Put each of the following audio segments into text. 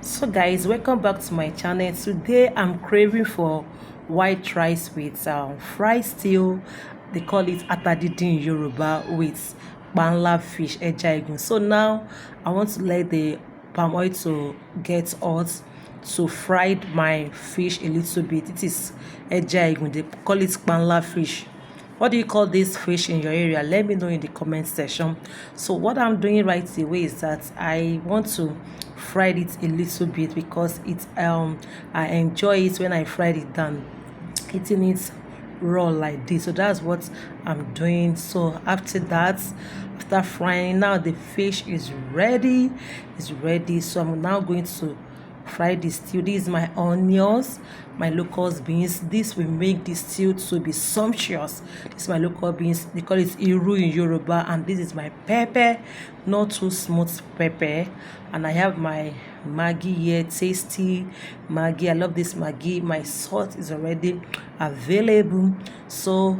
So guys, welcome back to my channel. Today I'm craving for white rice with fried stew. They call it dindin in Yoruba, with banla fish eja. So now I want to let the palm oil to get hot to fry my fish a little bit. It is eja. They call it banla fish. What do you call this fish in your area? Let me know in the comment section. So what I'm doing right away is that I want to fry it a little bit because I enjoy it when I fried it down, eating it raw like this. So that's what I'm doing. So after that, after frying, now the fish is ready. It's ready. So I'm now going to fry the stew. This is my onions, my local beans. This will make the stew to be sumptuous. This is my local beans. They call it iru in Yoruba. And this is my pepper, not too smooth pepper. And I have my Maggi here, tasty Maggi. I love this Maggi. My salt is already available. So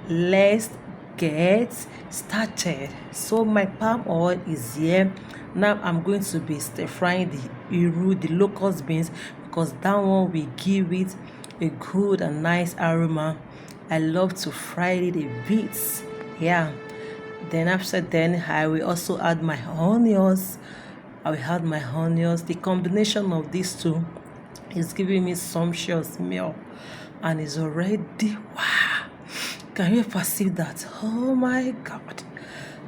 let's get started. So my palm oil is here. Now I'm going to be stir frying the iru, the locust beans, because that one will give it a good and nice aroma. I love to fry it a bit. Yeah. Then after then I will also add my onions. I will add my onions. The combination of these two is giving me sumptuous meal, and is already wow. Can you perceive that? Oh my god.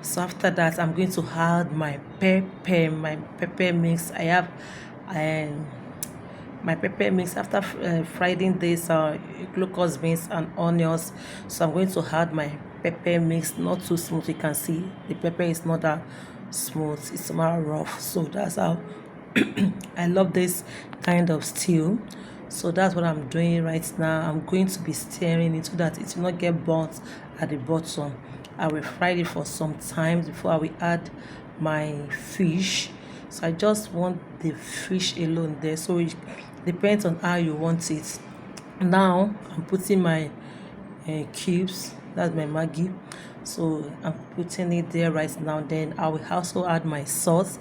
So after that, I'm going to add my pepper mix. I have my pepper mix after frying this glucose beans and onions. So I'm going to add my pepper mix, not too smooth. You can see the pepper is not that smooth, it's more rough. So that's how I love this kind of stew. So that's what I'm doing right now. I'm going to be stirring it so that it will not get burnt at the bottom. I will fry it for some time before I will add my fish. So I just want the fish alone there. So it depends on how you want it. Now I'm putting my cubes. That's my Maggi. So I'm putting it there right now. Then I will also add my sauce.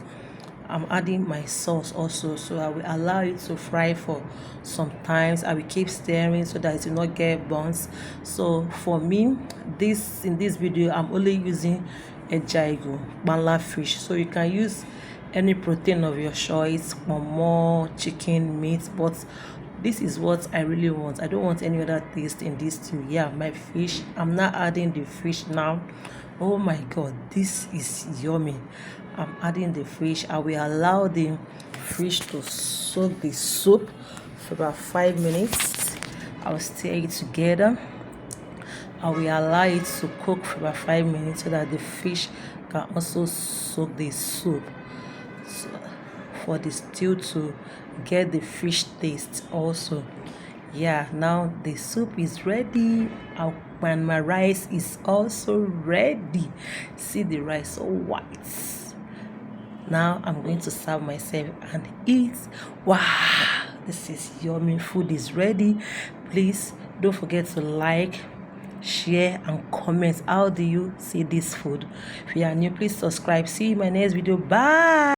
I'm adding my sauce also, so I will allow it to fry for some times. I will keep stirring so that it will not get burnt. So for me, in this video, I'm only using a jaigo banla fish. So you can use any protein of your choice, more chicken, meat, but this is what I really want. I don't want any other taste in this too. Yeah, my fish. I'm not adding the fish now. Oh my god, this is yummy. I'm adding the fish. I will allow the fish to soak the soup for about 5 minutes. I'll stir it together. I will allow it to cook for about 5 minutes so that the fish can also soak the soup, so for the stew to get the fish taste also. Yeah, now the soup is ready, and my rice is also ready. See the rice so white. Now I'm going to serve myself and eat. Wow, this is yummy. Food is ready. Please don't forget to like, share and comment. How do you see this food? If you are new, please subscribe. See you in my next video. Bye.